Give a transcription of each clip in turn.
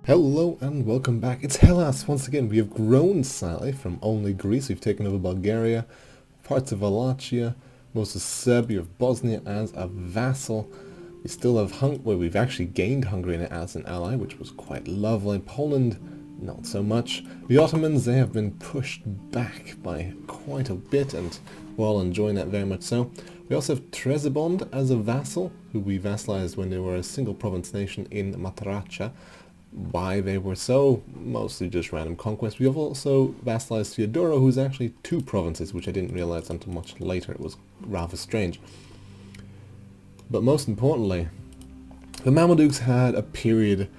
Hello and welcome back. It's Hellas once again. We have grown slightly from only Greece. We've taken over Bulgaria, parts of Wallachia, most of Serbia, of Bosnia as a vassal. We still have well, we've actually gained Hungary as an ally, which was quite lovely. Poland, not so much. The Ottomans, they have been pushed back by quite a bit, and we're all enjoying that very much so. We also have Trebizond as a vassal, who we vassalized when they were a single province nation in Matracha. Why they were so, mostly just random conquest. We have also vassalized Theodora, who's actually two provinces, which I didn't realize until much later. It was rather strange. But most importantly, the Mamluks had a period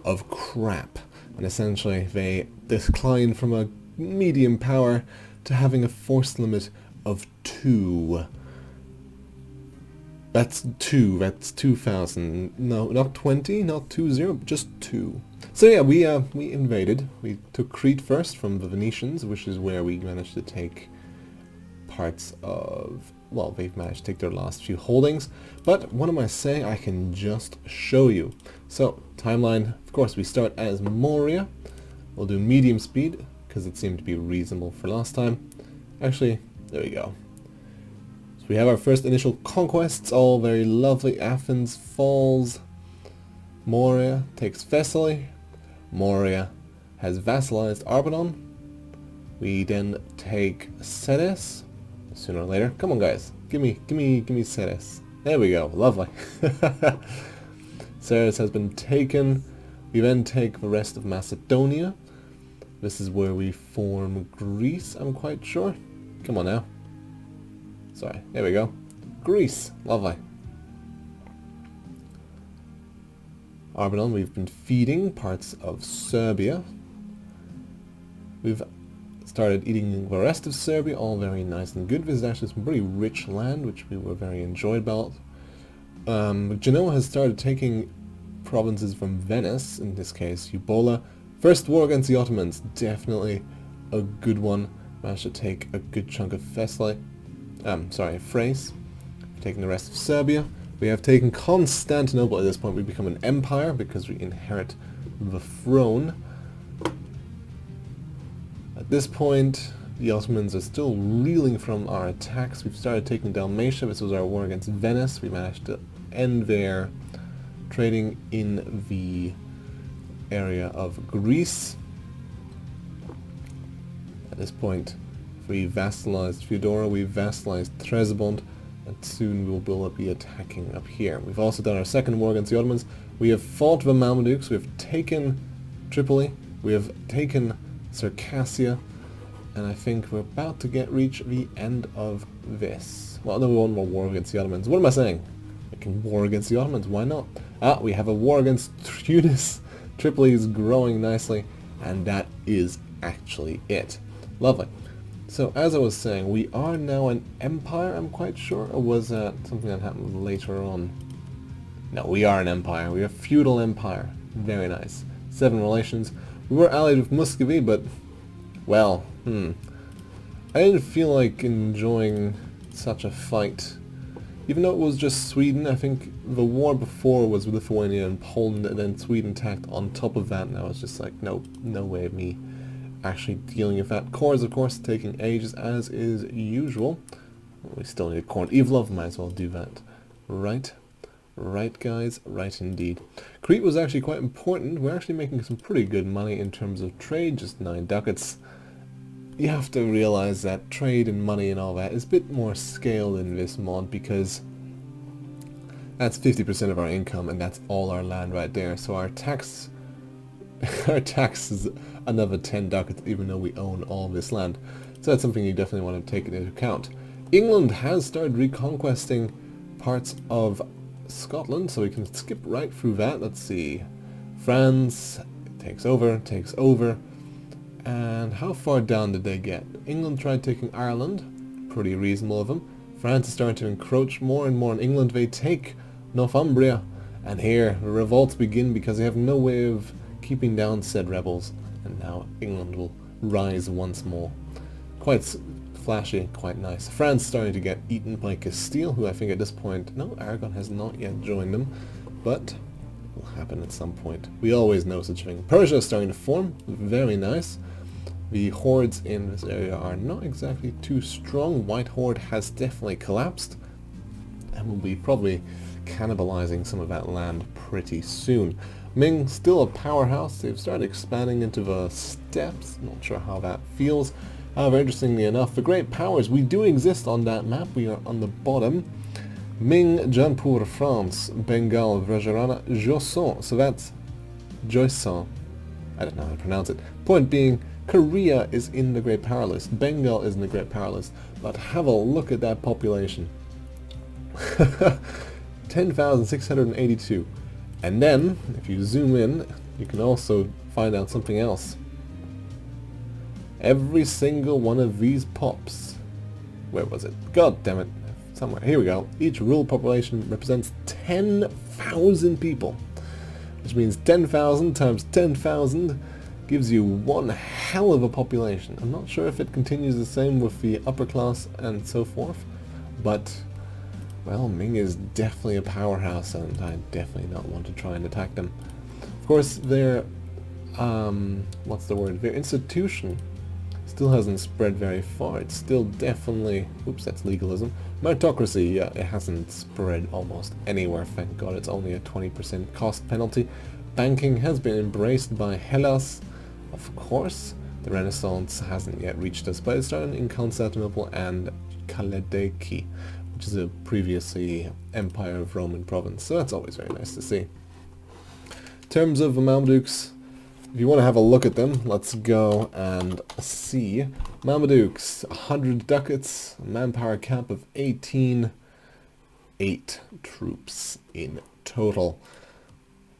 of crap, and essentially they declined from a medium power to having a force limit of 2. That's 2,000. No, not 20, not 20, just 2. So yeah, we invaded. We took Crete first from the Venetians, which is where we managed to take parts of, well, they've managed to take their last few holdings. But what am I saying? I can just show you. So, timeline, of course, we start as Moria. We'll do medium speed, because it seemed to be reasonable for last time. Actually, there we go. So we have our first initial conquests, all very lovely. Athens falls. Moria takes Thessaly. Moria has vassalized Arbanon. We then take Ceres. Sooner or later. Come on, guys. Give me Ceres. There we go. Lovely. Ceres has been taken. We then take the rest of Macedonia. This is where we form Greece, I'm quite sure. Come on now. Sorry. There we go. Greece. Lovely. Arbanon, we've been feeding parts of Serbia. We've started eating the rest of Serbia, all very nice and good. This is actually some pretty rich land, which we were very enjoyed about. Genoa has started taking provinces from Venice, in this case, Eubola. First war against the Ottomans, definitely a good one. Managed to take a good chunk of Thessaly. Thrace. Taking the rest of Serbia. We have taken Constantinople. At this point we become an empire because we inherit the throne. At this point the Ottomans are still reeling from our attacks. We've started taking Dalmatia. This was our war against Venice. We managed to end their trading in the area of Greece. At this point we vassalized Theodora, we vassalized Trebizond, and soon we will be attacking up here. We've also done our second war against the Ottomans. We have fought the Mamluks, we have taken Tripoli, we have taken Circassia, and I think we're about to reach the end of this. Well, no, we want more war against the Ottomans. What am I saying? We can war against the Ottomans, why not? We have a war against Tunis. Tripoli is growing nicely, and that is actually it. Lovely. So, as I was saying, we are now an empire, I'm quite sure, or was that something that happened later on? No, we are an empire. We are a feudal empire. Very nice. 7 relations. We were allied with Muscovy, but, well, I didn't feel like enjoying such a fight. Even though it was just Sweden, I think the war before was Lithuania and Poland, and then Sweden tacked on top of that, and I was just like, no way of me actually dealing with that. Cores, of course, taking ages, as is usual. We still need Corn Evlov, might as well do that. Right, guys, right indeed. Crete was actually quite important. We're actually making some pretty good money in terms of trade, just 9 ducats. You have to realize that trade and money and all that is a bit more scaled in this mod, because that's 50% of our income, and that's all our land right there. So our tax is another 10 ducats, even though we own all this land. So that's something you definitely want to take into account. England has started reconquesting parts of Scotland, so we can skip right through that. Let's see. France takes over. And how far down did they get? England tried taking Ireland. Pretty reasonable of them. France is starting to encroach more and more on England. They take Northumbria. And here, the revolts begin because they have no way of keeping down said rebels, and now England will rise once more. Quite flashy, quite nice. France starting to get eaten by Castile, who I think at this point, no, Aragon has not yet joined them, but will happen at some point. We always know such a thing. Persia is starting to form. Very nice. The hordes in this area are not exactly too strong. White Horde has definitely collapsed and will be probably cannibalizing some of that land pretty soon. Ming, still a powerhouse. They've started expanding into the steppes. Not sure how that feels. However, interestingly enough, the great powers, we do exist on that map. We are on the bottom. Ming, Jaipur, France, Bengal, Vajrayana, Joseon. So that's Joseon. I don't know how to pronounce it. Point being, Korea is in the Great Power List. Bengal is in the Great Power List. But have a look at that population. 10,682. And then, if you zoom in, you can also find out something else. Every single one of these pops, where was it? God damn it, somewhere. Here we go. Each rural population represents 10,000 people, which means 10,000 times 10,000 gives you one hell of a population. I'm not sure if it continues the same with the upper class and so forth, but, well, Ming is definitely a powerhouse, and I definitely not want to try and attack them. Of course, their, what's the word? Their institution still hasn't spread very far. It's still definitely, oops, that's legalism. Meritocracy, yeah, it hasn't spread almost anywhere, thank God. It's only a 20% cost penalty. Banking has been embraced by Hellas, of course. The Renaissance hasn't yet reached us, but it started in Constantinople and Kaledeki, which is a previously Empire of Roman province, so that's always very nice to see. In terms of the Mamelukes, if you want to have a look at them, let's go and see. Mamelukes, 100 ducats, manpower cap of 18, 8 troops in total.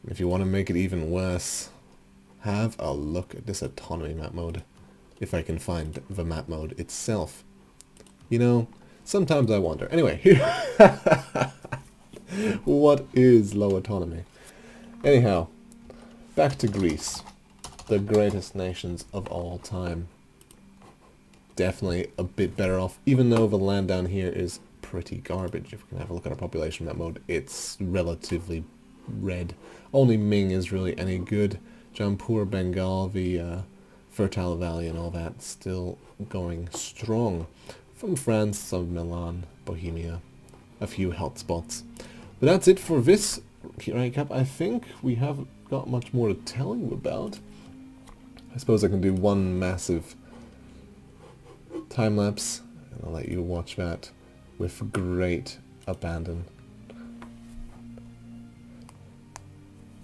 If you want to make it even worse, have a look at this autonomy map mode, if I can find the map mode itself. You know, sometimes I wonder. Anyway, what is low autonomy? Anyhow, back to Greece. The greatest nations of all time. Definitely a bit better off, even though the land down here is pretty garbage. If we can have a look at our population map mode, it's relatively red. Only Ming is really any good. Jaipur, Bengal, the Fertile Valley and all that still going strong. From France, some Milan, Bohemia, a few health spots. But that's it for this recap. I think we haven't got much more to tell you about. I suppose I can do one massive time-lapse, and I'll let you watch that with great abandon.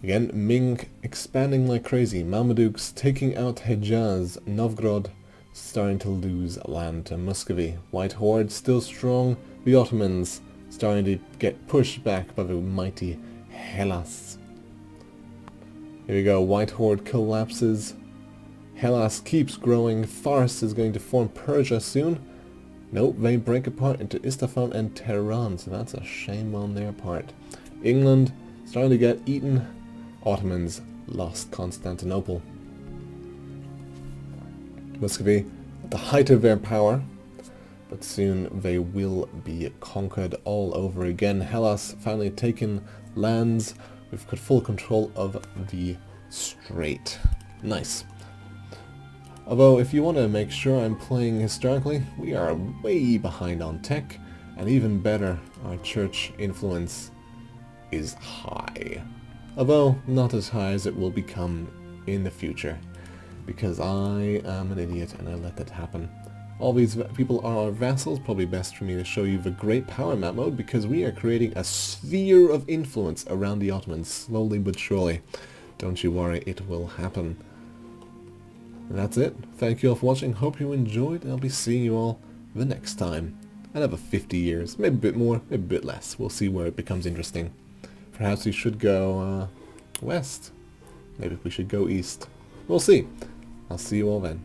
Again, Ming expanding like crazy. Mamelukes taking out Hejaz. Novgorod starting to lose land to Muscovy. White Horde still strong. The Ottomans starting to get pushed back by the mighty Hellas. Here we go. White Horde collapses. Hellas keeps growing. Fars is going to form Persia soon. Nope, they break apart into Isfahan and Tehran, so that's a shame on their part. England starting to get eaten. Ottomans lost Constantinople. Muscovy at the height of their power, but soon they will be conquered all over again. Hellas finally taken lands. We've got full control of the strait. Nice. Although, if you want to make sure I'm playing historically, we are way behind on tech, and even better, our church influence is high. Although, not as high as it will become in the future, because I am an idiot and I let that happen. All these people are our vassals. Probably best for me to show you the Great Power map mode, because we are creating a sphere of influence around the Ottomans, slowly but surely. Don't you worry, it will happen. And that's it. Thank you all for watching. Hope you enjoyed, and I'll be seeing you all the next time. Another 50 years, maybe a bit more, maybe a bit less. We'll see where it becomes interesting. Perhaps we should go west. Maybe we should go east. We'll see. I'll see you all then.